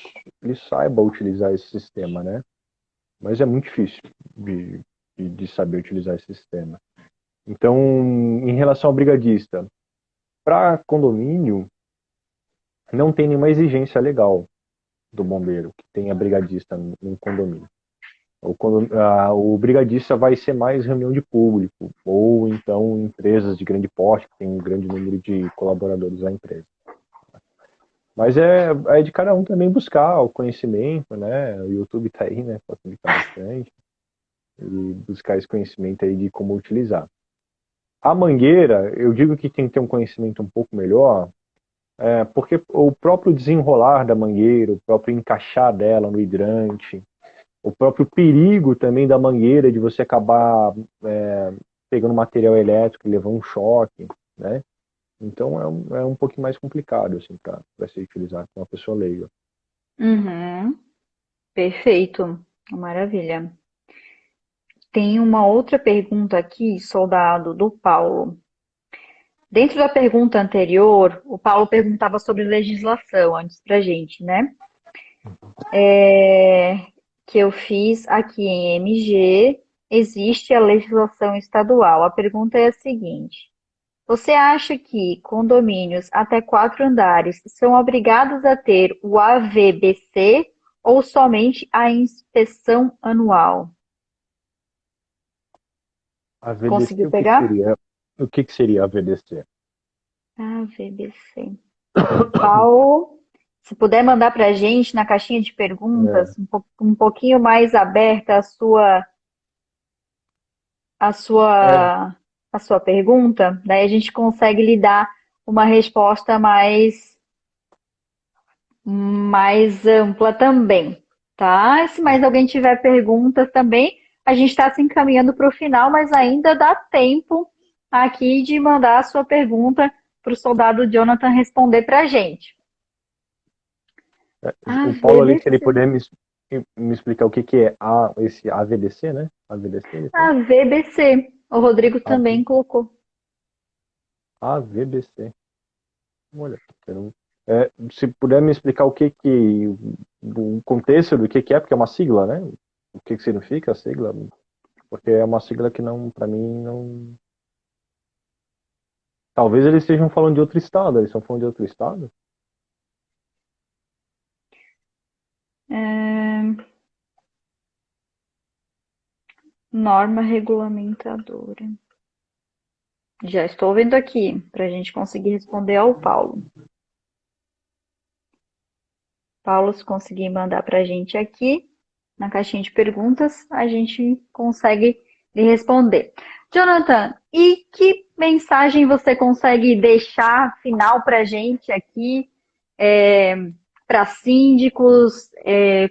B: saiba utilizar esse sistema, né? Mas é muito difícil de, de saber utilizar esse sistema. Então, em relação ao brigadista, para condomínio, não tem nenhuma exigência legal do bombeiro que tenha brigadista no condomínio. O brigadista vai ser mais reunião de público, ou então empresas de grande porte, que tem um grande número de colaboradores da empresa. Mas é de cada um também buscar o conhecimento, né? O YouTube está aí, né? Facilita bastante. E buscar esse conhecimento aí de como utilizar. A mangueira, eu digo que tem que ter um conhecimento um pouco melhor, porque o próprio desenrolar da mangueira, o próprio encaixar dela no hidrante, o próprio perigo também da mangueira de você acabar pegando material elétrico e levar um choque, né? Então é um pouquinho mais complicado assim para ser utilizado com uma pessoa leiga.
C: Uhum, perfeito, maravilha. Tem uma outra pergunta aqui, soldado, do Paulo. Dentro da pergunta anterior, o Paulo perguntava sobre legislação antes pra gente, né? Que eu fiz aqui em MG, existe a legislação estadual. A pergunta é a seguinte: você acha que condomínios até 4 andares são obrigados a ter o AVBC ou somente a inspeção anual?
B: A VDC,
C: Conseguiu pegar?
B: o que que seria a VDC?
C: AVBC. O Paulo, se puder mandar para a gente na caixinha de perguntas, um pouquinho mais aberta a
B: É,
C: sua, a sua pergunta, daí a gente consegue lhe dar uma resposta mais ampla também, tá? E se mais alguém tiver perguntas também, a gente está se encaminhando para o final, mas ainda dá tempo aqui de mandar a sua pergunta para o soldado Jonathan responder para a gente.
B: o Paulo ali, se ele
C: AVBC.
B: puder me explicar o que que é esse AVDC, né? AVDC, ele falou?
C: AVBC. O Rodrigo
B: AV,
C: também colocou.
B: AVBC. Olha, eu não- se puder me explicar o que que, o contexto do que é, porque é uma sigla, né? O que que significa a sigla? Porque é uma sigla que não, para mim, não. Talvez eles estejam falando de outro estado, eles estão falando de outro estado?
C: Norma regulamentadora. Já estou vendo aqui, para a gente conseguir responder ao Paulo. Paulo, se conseguir mandar para a gente aqui, na caixinha de perguntas, a gente consegue lhe responder. Jonathan, e que mensagem você consegue deixar final para a gente aqui, para síndicos,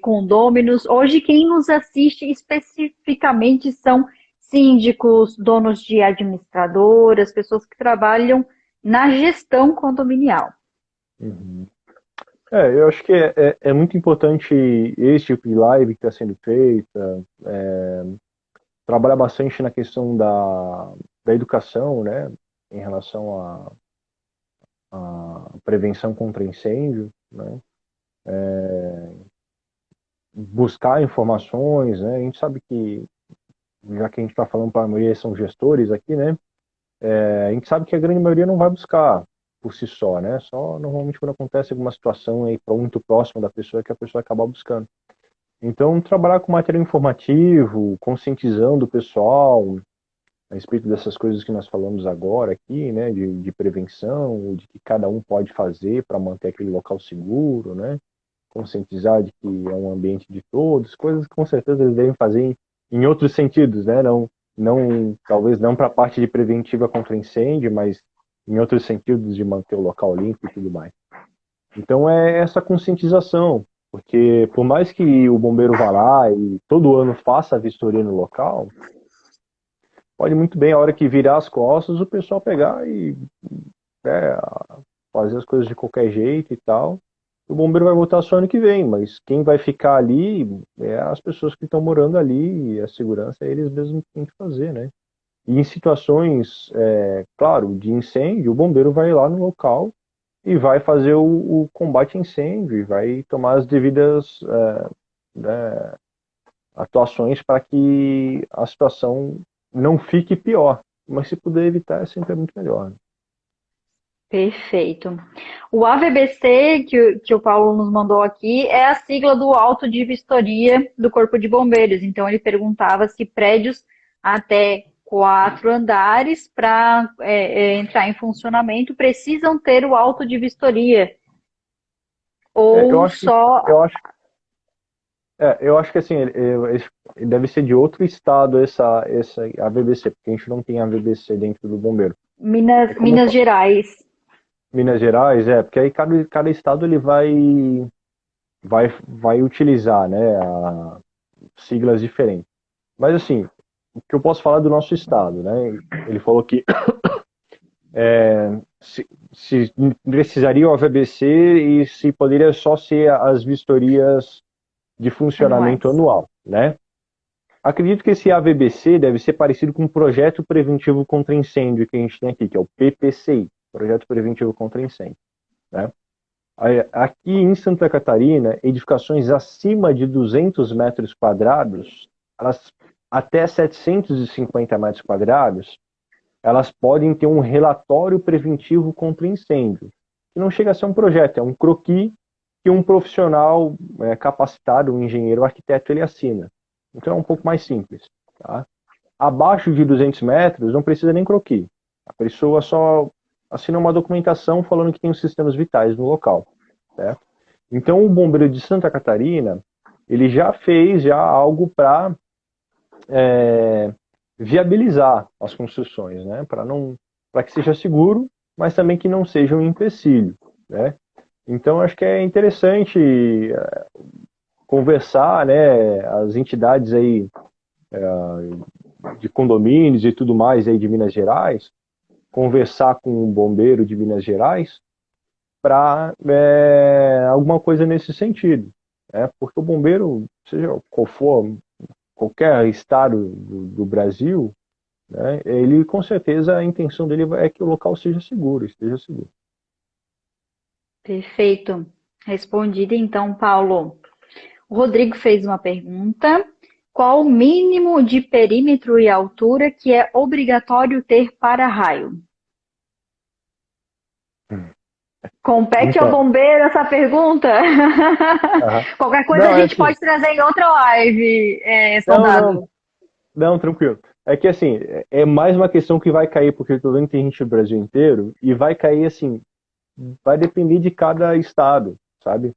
C: condôminos? Hoje, quem nos assiste especificamente são síndicos, donos de administradoras, pessoas que trabalham na gestão condominial.
B: Uhum. Eu acho que é muito importante esse tipo de live que está sendo feita, trabalhar bastante na questão da educação, né? em relação à prevenção contra incêndio, né? Buscar informações, né? A gente sabe que, já que a gente está falando para a maioria são gestores aqui, né? A gente sabe que a grande maioria não vai buscar por si só, né? Só normalmente quando acontece alguma situação aí muito próxima da pessoa que a pessoa acaba buscando. Então, trabalhar com material informativo, conscientizando o pessoal a respeito dessas coisas que nós falamos agora aqui, né? De prevenção, de que cada um pode fazer para manter aquele local seguro, né? Conscientizar de que é um ambiente de todos, coisas que com certeza eles devem fazer em outros sentidos, né? Talvez não para a parte de preventiva contra incêndio, mas em outros sentidos de manter o local limpo e tudo mais. Então é essa conscientização, porque por mais que o bombeiro vá lá e todo ano faça a vistoria no local, pode muito bem, a hora que virar as costas, o pessoal pegar e fazer as coisas de qualquer jeito e tal. O bombeiro vai voltar só ano que vem, mas quem vai ficar ali é as pessoas que estão morando ali, e a segurança é eles mesmos que têm que fazer, né? E em situações, claro, de incêndio, o bombeiro vai lá no local e vai fazer o combate a incêndio, e vai tomar as devidas né, atuações para que a situação não fique pior. Mas se puder evitar, sempre é muito melhor, né?
C: Perfeito. O AVBC que o Paulo nos mandou aqui é a sigla do auto de vistoria do Corpo de Bombeiros. Então, ele perguntava se prédios até 4 andares para entrar em funcionamento precisam ter o auto de vistoria
B: Eu
C: ou
B: acho que,
C: só.
B: eu acho que assim, ele deve ser de outro estado essa AVBC, porque a gente não tem AVBC dentro do bombeiro. É como
C: Minas Gerais.
B: Minas Gerais, porque aí cada estado ele vai utilizar, né, siglas diferentes. Mas assim, o que eu posso falar do nosso estado, né? Ele falou que se precisaria o AVBC e se poderia só ser as vistorias de funcionamento
C: Anuais.
B: anual, né? Acredito que esse AVBC deve ser parecido com o Projeto Preventivo contra Incêndio que a gente tem aqui, que é o PPCI, Projeto Preventivo contra Incêndio, né? Aqui em Santa Catarina, edificações acima de 200 metros quadrados, até 750 metros quadrados, elas podem ter um relatório preventivo contra incêndio, que não chega a ser um projeto, é um croquis que um profissional capacitado, um engenheiro, um arquiteto, ele assina. Então é um pouco mais simples. Tá? Abaixo de 200 metros, não precisa nem croquis. A pessoa só assina uma documentação falando que tem os sistemas vitais no local. Certo? Então o bombeiro de Santa Catarina, ele já fez algo para viabilizar as construções, né? Para que seja seguro, mas também que não seja um empecilho, né? Então acho que é interessante conversar, né? As entidades aí de condomínios e tudo mais aí de Minas Gerais, conversar com o bombeiro de Minas Gerais para alguma coisa nesse sentido, né? Porque o bombeiro, seja qual for, qualquer estado do Brasil, né, ele com certeza a intenção dele é que o local seja seguro, esteja seguro.
C: Perfeito. Respondido então, Paulo. O Rodrigo fez uma pergunta. Qual o mínimo de perímetro e altura que é obrigatório ter para-raio? Compete ao
B: Então,
C: bombeiro essa pergunta? Qualquer coisa
B: não,
C: a gente pode trazer em outra live,
B: não,
C: soldado.
B: não, tranquilo. É que assim, é mais uma questão que vai cair, porque eu tô vendo que tem gente no Brasil inteiro, e vai cair assim, vai depender de cada estado, sabe?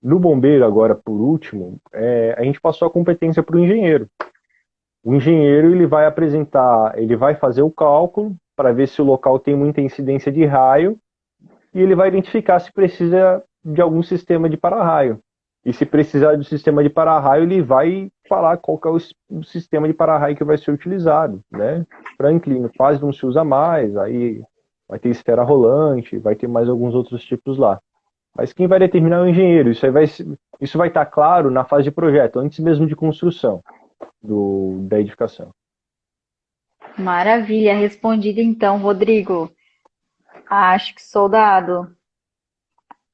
B: No bombeiro, agora, por último, a gente passou a competência para o engenheiro. O engenheiro ele vai apresentar, ele vai fazer o cálculo para ver se o local tem muita incidência de raio e ele vai identificar se precisa de algum sistema de para-raio. E se precisar de sistema de para-raio, ele vai falar qual que é o sistema de para-raio que vai ser utilizado, né? Franklin quase não se usa mais, aí vai ter esfera rolante, vai ter mais alguns outros tipos lá. Mas quem vai determinar é o engenheiro. Isso vai estar claro na fase de projeto, antes mesmo de construção da edificação.
C: Maravilha, respondido então, Rodrigo. Acho que soldado,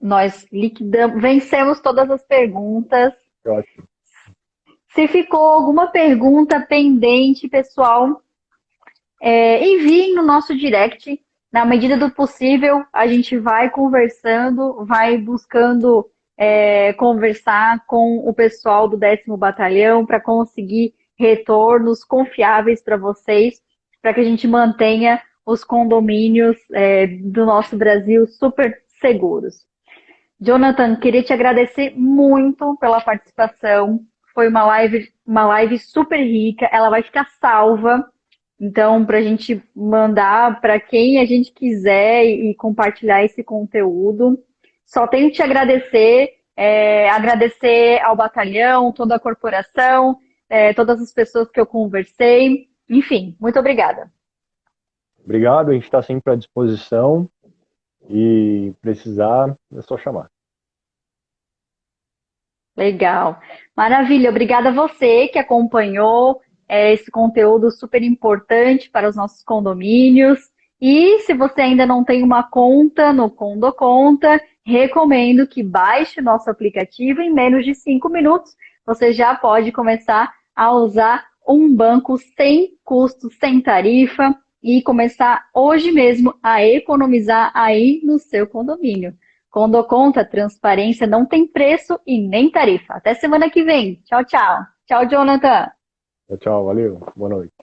C: nós liquidamos, vencemos todas as perguntas.
B: Ótimo.
C: Se ficou alguma pergunta pendente, pessoal, enviem no nosso direct. Na medida do possível, a gente vai conversando, vai buscando conversar com o pessoal do 10º Batalhão para conseguir retornos confiáveis para vocês, para que a gente mantenha os condomínios do nosso Brasil super seguros. Jonathan, queria te agradecer muito pela participação. Foi uma live super rica. Ela vai ficar salva. Então, para a gente mandar para quem a gente quiser e compartilhar esse conteúdo. Só tenho que te agradecer, agradecer ao batalhão, toda a corporação, todas as pessoas que eu conversei. Enfim, muito obrigada.
B: Obrigado, a gente está sempre à disposição e precisar é só chamar.
C: Legal. Maravilha. Obrigada a você que acompanhou esse conteúdo super importante para os nossos condomínios. E se você ainda não tem uma conta no Condoconta, recomendo que baixe o nosso aplicativo. Em menos de 5 minutos, você já pode começar a usar um banco sem custo, sem tarifa e começar hoje mesmo a economizar aí no seu condomínio. Condoconta, transparência não tem preço e nem tarifa. Até semana que vem. Tchau, tchau. Tchau, Jonathan.
B: Tchau, valeu, boa noite.